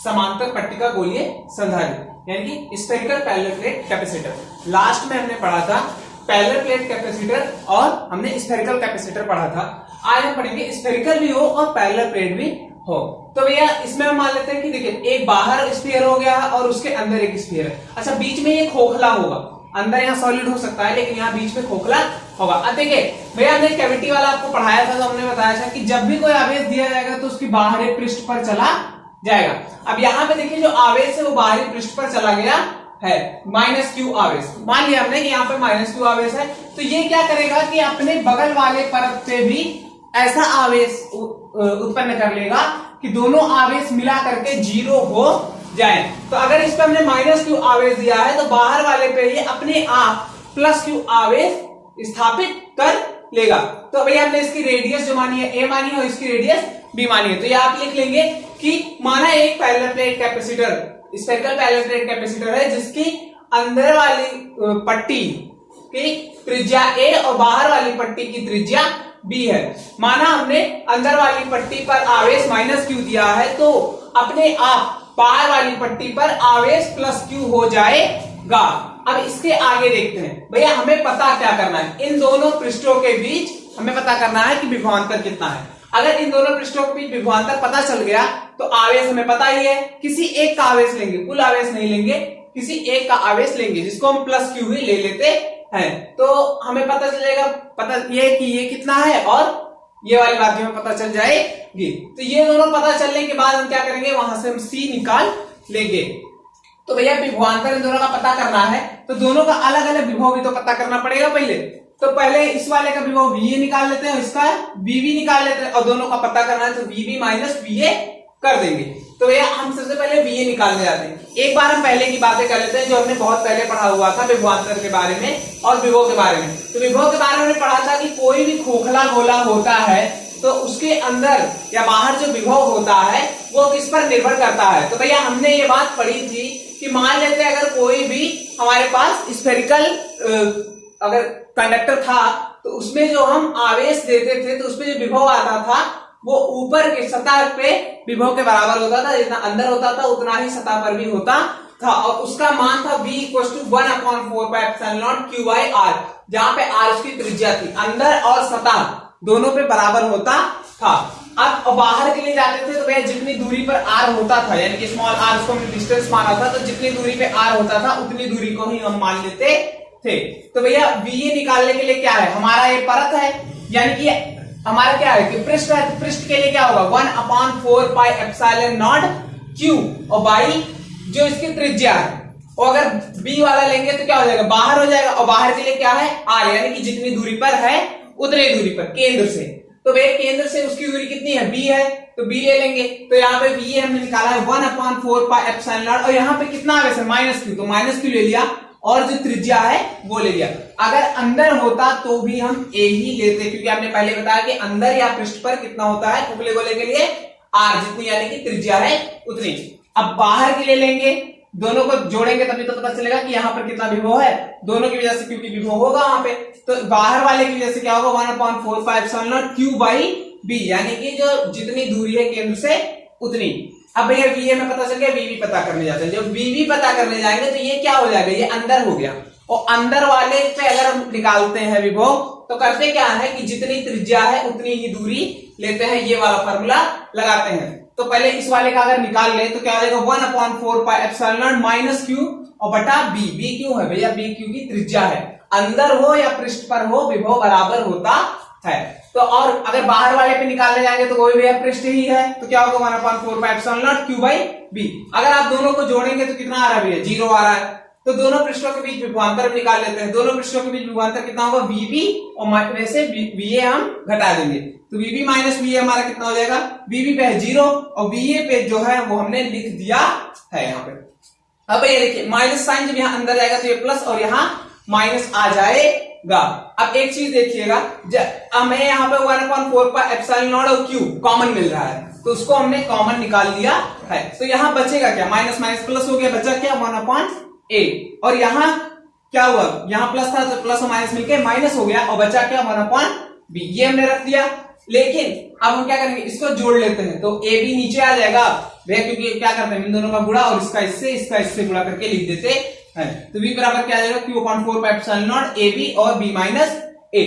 समांतर पट्टिका गोलीय संधारित्र यानी कि spherical parallel plate capacitor. Last में हमने पढ़ा था पैरेलल प्लेट कैपेसिटर और हमने स्फेरिकल कैपेसिटर पढ़ा था। आज हम पढ़ेंगे स्फेरिकल भी हो और पैरेलल प्लेट भी हो। तो भैया इसमें हम मान लेते हैं कि देखिए एक बाहर स्फीयर हो गया और उसके अंदर एक स्फीयर है। अच्छा बीच में ये खोखला होगा, अंदर यहाँ सॉलिड हो सकता है लेकिन यहाँ बीच में खोखला होगा। अब देखिए भैया हमने कैविटी वाला आपको पढ़ाया था तो हमने बताया था कि जब भी कोई आवेश दिया जाएगा तो उसकी बाहरी पृष्ठ पर चला जाएगा। अब यहाँ पे देखिए जो आवेश है वो बाहरी पृष्ठ पर चला गया है, -q आवेश। मान लिया हमने कि यहाँ पे -q आवेश है, तो ये क्या करेगा कि अपने बगल वाले परत पे भी ऐसा आवेश उत्पन्न कर लेगा कि दोनों आवेश मिला करके 0 हो जाए। तो अगर इस पे हमने -q आवेश दिया है तो बाहर वाले पे ये अपने आप +q आवेश स्थापित कर लेगा। तो भैया हमने इसकी रेडियस जो मानी है a मानी है और इसकी रेडियस b मानी है। तो ये आप लिख लेंगे कि माना एक parallel plate capacitor, spherical parallel plate capacitor है जिसकी अंदर वाली पट्टी की त्रिज्या a और बाहर वाली पट्टी की त्रिज्या b है। माना हमने अंदर वाली पट्टी पर आवेश -q दिया है तो अपने आप बाहर वाली पट्टी पर आवेश +q हो जाएगा। अब इसके आगे देखते हैं भैया हमें पता क्या करना है, इन दोनों पृष्ठों के बीच हमें पता करना है कि विभवांतर कितना है। अगर इन दोनों पृष्ठों के बीच विभवांतर पता चल गया तो आवेश हमें पता ही है, किसी एक का आवेश लेंगे, कुल आवेश नहीं लेंगे, किसी एक का आवेश लेंगे जिसको हम +q ही ले लेते हैं। तो हमें पता चलेगा, पता ये कि ये कितना है और ये वाली बात भी हमें पता चल जाएगी। तो ये दोनों पता चलने के बाद हम क्या करेंगे, वहां से हम c निकाल लेंगे। तो भैया विभवांतर इन दोनों का पता करना है तो दोनों का अलग अलग विभव भी तो पता करना पड़ेगा पहले। तो पहले इस वाले का विभव VA निकाल लेते हैं और इसका VB निकाल लेते हैं और दोनों का पता करना है तो VB - VA कर देंगे। तो भैया हम सबसे पहले VA निकालने जाते हैं। एक बार हम पहले की बातें कर लेते हैं जो हमने बहुत पहले पढ़ा हुआ था विभवांतर के बारे में और विभव के बारे में। तो विभव के बारे में हमने पढ़ा था कि कोई भी खोखला गोला होता है तो उसके अंदर या बाहर जो विभव होता है वो किस पर निर्भर करता है। तो भैया हमने ये बात पढ़ी थी कि मान लेते हैं अगर कोई भी हमारे पास स्फेरिकल अगर कंडक्टर था तो उसमें जो हम आवेश देते थे तो उसमें जो विभव आता था वो ऊपर के सतह पे विभव के बराबर होता था, जितना अंदर होता था उतना ही सतह पर भी होता था और उसका मान था v = 1/4πε0 q/r, जहां पे r उसकी त्रिज्या थी, अंदर और सतह दोनों पे बराबर होता था। अब बाहर के लिए जाते थे तो भैया जितनी दूरी पर r होता था यानी कि स्मॉल r उसको हमने डिस्टेंस माना था, तो जितनी दूरी पे r होता था उतनी दूरी को ही हम मान लेते थे। तो भैया VA निकालने के लिए क्या है, हमारा ये परत है यानी कि हमारा क्या है कि पृष्ठ है, पृष्ठ के लिए क्या होगा 1/4πε0 q और बाई जो इसकी त्रिज्या है। और अगर B वाला लेंगे तो क्या हो जाएगा, बाहर हो जाएगा और बाहर के लिए क्या है r यानी कि जितनी दूरी पर है उतनी दूरी पर केंद्र से। तो भैया केंद्र से उसकी दूरी कितनी है b है तो b ले लेंगे। तो यहाँ पे VA हमने निकाला है 1/4πε0 और यहाँ पे कितना आवेश है -q, तो -q ले लिया और जो त्रिज्या है वो ले लिया। अगर अंदर होता तो भी हम a ही लेते क्योंकि हमने पहले बताया कि अंदर या पृष्ठ पर कितना होता है खोखले गोले के लिए r, जितनी यानी कि त्रिज्या है उतनी। अब बाहर के लिए लेंगे, दोनों को जोड़ेंगे तभी तो पता चलेगा कि यहाँ पर कितना विभव है, दोनों की वजह से क्योंकि विभव होगा वहां पे, तो बाहर वाले की वजह से क्या होगा 1/4πε0 q/b यानी कि जो जितनी दूरी है केंद्र से उतनी। अब भैया VA में पता चल गया, VB पता करने जाते हैं। जब VB पता करने जाएंगे तो ये क्या हो जाएगा, ये अंदर हो गया और अंदर वाले पे अगर हम निकालते हैं विभव तो करते क्या है कि जितनी त्रिज्या है उतनी ही दूरी लेते हैं, ये वाला फॉर्मूला लगाते हैं। तो पहले इस वाले का अगर निकाल ले तो क्या हो जाएगा 1/4πε0 - q और बटा b। b क्यों है भैया, b क्यों की त्रिज्या है, अंदर हो या पृष्ठ पर हो विभव बराबर होता है। तो और अगर बाहर वाले पे निकालने जाएंगे तो कोई भी पृष्ठ ही है तो क्या होगा 1/4πε0 q/b। अगर आप दोनों को जोड़ेंगे तो कितना आ रहा है भैया, 0 आ रहा है। तो दोनों पृष्ठों के बीच विभवांतर निकाल लेते हैं। दोनों पृष्ठों के बीच विभवांतर कितना होगा VB और में से VA हम घटा देंगे तो VB - VA हमारा कितना हो जाएगा, VB पे है 0 और VA पे जो है वो हमने लिख दिया है यहाँ पे। अब ये देखिए माइनस साइन जब यहाँ अंदर जाएगा तो ये प्लस और यहाँ माइनस आ जाएगा। अब एक चीज देखिएगा, हमें यहाँ पे 1/4πε0 और q कॉमन मिल रहा है तो उसको हमने कॉमन निकाल लिया है। तो यहाँ बचेगा क्या, माइनस माइनस प्लस हो गया, बचा क्या 1/8 और यहाँ क्या हुआ, यहाँ प्लस था तो प्लस और माइनस मिलके माइनस हो गया और बचा क्या 1/b, ये हमने रख दिया। लेकिन अब हम क्या करेंगे, इसको जोड़ लेते हैं, तो ए बी नीचे आ जाएगा भैया, क्योंकि क्या करते हैं इन दोनों का गुणा और इसका इससे गुणा करके लिख देते हैं। तो v बराबर क्या आ जाएगा, q upon 4 pi epsilon not A b और b माइनस ए।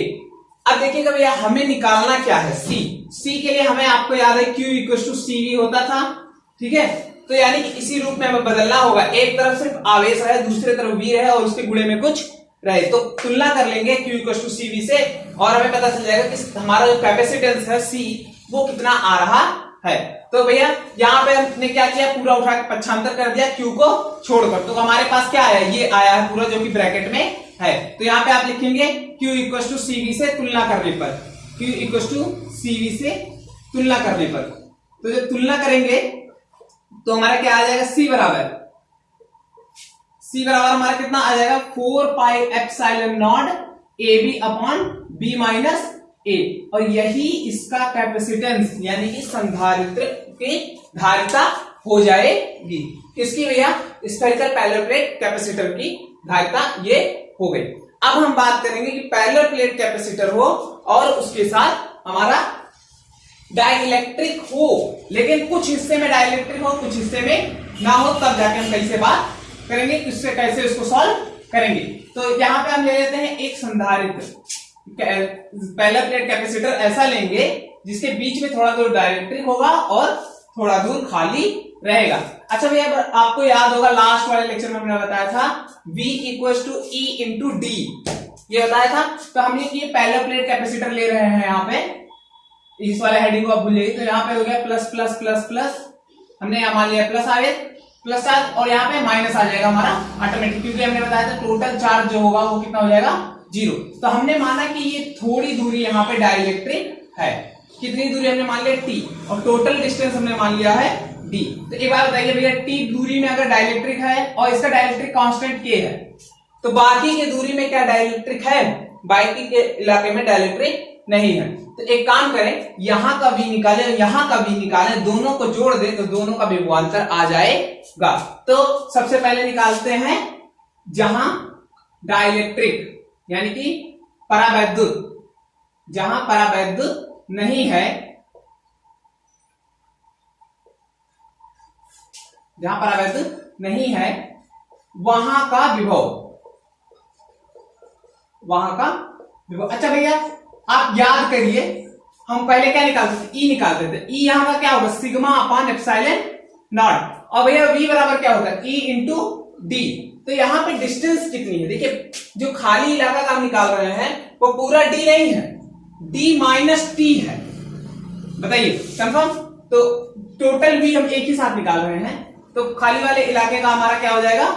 अब देखिएगा भैया हमें निकालना क्या है, c के लिए हमें आपको याद है q equal to c v होता था, ठीक है। तो यानी कि इसी रूप में हमें बदलना होगा, एक तरफ सिर्फ आवेश रहे, दूसरी तरफ v रहे और उसके गुणे में कुछ रहे, तो तुलना कर लेंगे q equal to c v से और हमें पता चल जाएगा कि हमारा जो कैपेसिटेंस है c वो कितना आ रहा है। तो भैया यहाँ पे हमने क्या किया, पूरा उठा के पक्षांतर कर दिया q को छोड़कर, तो हमारे पास क्या आया, ये आया है पूरा जो कि ब्रैकेट में है। तो यहाँ पे आप लिखेंगे q equal to c v से तुलना करने पर, q equal to c v से तुलना करने पर, तो जब तुलना करेंगे तो हमारा क्या आ जाएगा, c बराबर हमारा कितना आ जाएगा, 4 pi epsilon not A B upon B minus A, और यही इसका कैपेसिटेंस यानी कि संधारित्र की धारिता हो जाएगी। किसकी भैया, स्फेरिकल पैरेलल प्लेट कैपेसिटर की धारिता ये हो गई। अब हम बात करेंगे कि पैरेलल प्लेट कैपेसिटर हो और उसके साथ हमारा डाइलेक्ट्रिक हो, लेकिन कुछ हिस्से में डाइलेक्ट्रिक हो कुछ हिस्से में ना हो, तब जाके हम कैसे बात करेंगे, किससे कैसे इसको सॉल्व करेंगे। तो यहाँ पे हम ले लेते हैं एक संधारित्र पैरेलल प्लेट कैपेसिटर ऐसा लेंगे जिसके बीच में थोड़ा दूर डाइलेक्ट्रिक होगा और थोड़ा दूर खाली रहेगा। अच्छा भैया आपको याद होगा लास्ट वाले लेक्चर में हमने बताया था V equal to e into d, ये बताया था। तो हम ये पैरेलल प्लेट कैपेसिटर ले रहे हैं, यहाँ पे इस वाले हेडिंग को आप भूलिए, तो यहाँ पे हो गया प्लस प्लस प्लस प्लस, हमने यहाँ मान लिया प्लस आगे प्लस चार्ज और यहाँ पे माइनस आ जाएगा हमारा ऑटोमेटिक, क्योंकि हमने बताया था टोटल चार्ज जो होगा वो कितना हो जाएगा, 0। तो हमने माना कि ये थोड़ी दूरी यहाँ पे डाइलेक्ट्रिक है, कितनी दूरी हमने मान लिया t, और टोटल डिस्टेंस हमने मान लिया है d। तो एक बार बताइए भैया t दूरी में अगर डाइलेक्ट्रिक है और इसका डाइलेक्ट्रिक कांस्टेंट k है, तो बाकी के दूरी में क्या डाइलेक्ट्रिक है, बाकी के इलाके में डाइलेक्ट्रिक नहीं है। तो एक काम करें, यहाँ का v निकाले और यहाँ का v निकालें, दोनों को जोड़ दे तो दोनों का विभवांतर आ जाएगा। तो सबसे पहले निकालते हैं जहां डाइलेक्ट्रिक यानी कि परावैद्युत, जहां परावैद्युत नहीं है, जहां परावैद्युत नहीं है वहां का विभव, वहां का विभव। अच्छा भैया आप याद करिए, हम पहले क्या निकालते थे, ई निकालते थे, ई यहां का क्या होगा, सिग्मा अपॉन एप्सिलॉन नॉट, और भैया v बराबर क्या होता है, ई इंटू डी। तो यहाँ पे डिस्टेंस कितनी है, देखिए जो खाली इलाका का हम निकाल रहे हैं वो पूरा d नहीं है, d माइनस टी है, बताइए कंफर्म। तो टोटल v हम एक ही साथ निकाल रहे हैं, तो खाली वाले इलाके का हमारा क्या हो जाएगा,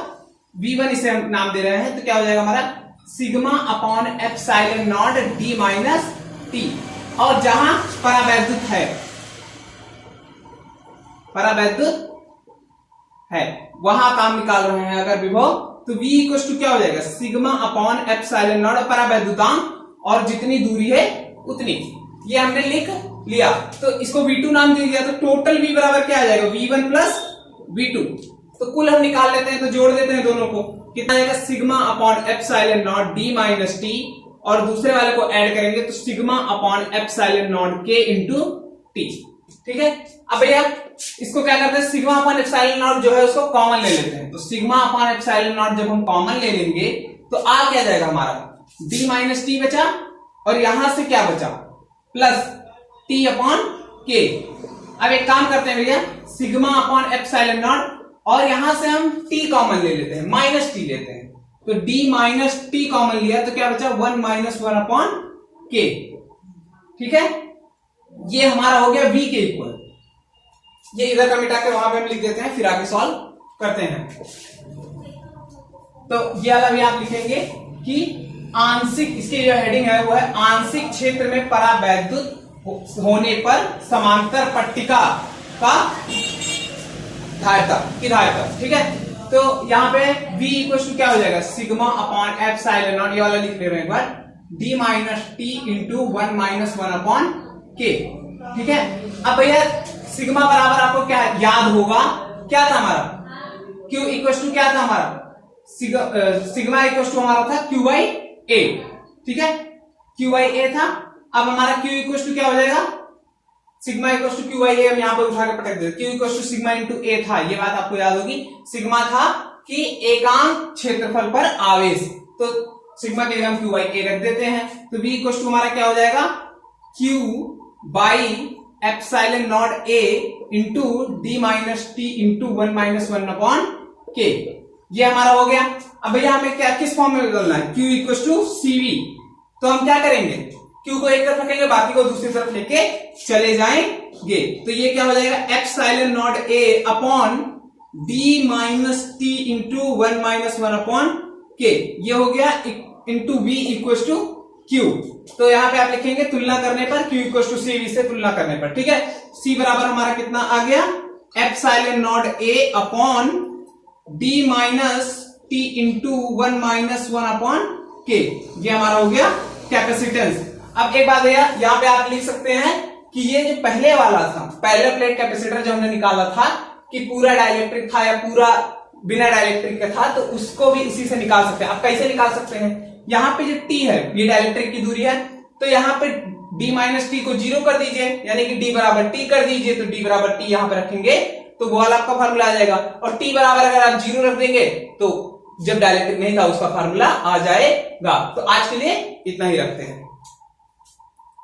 v1 इसे हम नाम दे रहे हैं, तो क्या हो जाएगा हमारा sigma upon epsilon not D minus T. और जहां परावैद्युत है, परावैद्युत है वहां काम निकाल रहे हैं अगर विभव, तो v इक्वल टू क्या हो जाएगा, सिग्मा अपॉन एप्सिलॉन नॉट परावैद्युतांक और जितनी दूरी है उतनी, ये हमने लिख लिया। तो इसको v2 नाम दे दिया, तो टोटल v बराबर क्या आ जाएगा, v1 प्लस v2। तो कुल हम निकाल लेते हैं, तो जोड़ देते हैं दोनों को, कितना आएगा, sigma upon epsilon not D minus T, और दूसरे वाले को ऐड करेंगे तो सिग्मा अपॉन एप्सिलॉन नॉट के इंटू टी, ठीक है। अब भैया इसको क्या करते हैं, सिग्मा अपॉन एप्सिलॉन नॉट जो है उसको कॉमन ले लेते हैं, तो सिग्मा अपॉन एप्सिलॉन नॉट जब हम कॉमन ले लेंगे तो आ क्या जाएगा हमारा, डी माइनस टी बचा, और यहां से क्या बचा, प्लस टी अपॉन के। अब एक काम करते हैं भैया, सिग्मा अपॉन एप्सिलॉन नॉट और यहां से हम t कॉमन ले लेते हैं, माइनस टी लेते हैं, तो d माइनस टी कॉमन लिया तो क्या बचा, 1 माइनस 1 अपॉन के, ठीक है। ये हमारा हो गया v के इक्वल, ये इधर का मिटा के वहां पे हम लिख देते हैं, फिर आगे सॉल्व करते हैं। तो ये वाला भी आप लिखेंगे कि आंशिक, इसकी जो हेडिंग है वो है आंशिक क्षेत्र में परावैद्युत होने पर समांतर पट्टिका का धारिता की धारिता, ठीक है। तो यहाँ पे v इक्वल टू क्या हो जाएगा, सिग्मा अपॉन एप्सिलॉन नॉट, ये वाला लिख ले रहे हैं एक बार, d minus t into 1 minus 1 upon के, ठीक है। अब भैया सिग्मा बराबर आपको क्या याद होगा, क्या था हमारा, q इक्वल टू क्या था हमारा, सिग्मा इक्वल टू हमारा था q बाई ए, ठीक है, q बाई ए था। अब हमारा q इक्वल टू क्या हो जाएगा, sigma equal to Q by A हम यहाँ पर उठा के पटक देते, Q equal to sigma into A था, ये बात आपको याद होगी। सिग्मा था कि एकांक क्षेत्रफल पर आवेश, तो सिग्मा के जगह क्यू बाई ए रख देते हैं, तो v इक्वल टू हमारा क्या हो जाएगा, Q by epsilon not A into D minus t into 1 minus 1 upon k, ये हमारा हो गया। अब भैया हमें क्या किस फॉर्म में बदलना है, q इक्वल टू सीवी, तो हम क्या करेंगे, q को एक तरफ रखेंगे, बाकी को दूसरी तरफ लेके चले जाएंगे, तो ये क्या हो जाएगा, epsilon not a upon d minus t into 1 minus 1 upon k, ये हो गया into v equal to q। तो यहां पे आप लिखेंगे तुलना करने पर q इक्वल टू सीवी से तुलना करने पर, ठीक है। c बराबर हमारा कितना आ गया, epsilon not a upon d minus t into 1 minus 1 upon k, ये हमारा हो गया कैपेसिटेंस। अब एक बात भैया यहाँ पे आप लिख सकते हैं कि ये जो पहले वाला था, पैरेलल प्लेट कैपेसिटर जो हमने निकाला था कि पूरा डाइलेक्ट्रिक था या पूरा बिना डाइलेक्ट्रिक का था, तो उसको भी इसी से निकाल सकते हैं। आप कैसे निकाल सकते हैं, यहाँ पे जो t है ये डाइलेक्ट्रिक की दूरी है, तो यहाँ पे d माइनस टी को 0 कर दीजिए, यानी कि d बराबर t कर दीजिए, तो d बराबर t यहाँ पे रखेंगे तो वो वाला आपका फार्मूला आ जाएगा, और t बराबर अगर आप 0 रख देंगे तो जब डाइलेक्ट्रिक नहीं था उसका फार्मूला आ जाएगा। तो आज के लिए इतना ही रखते हैं।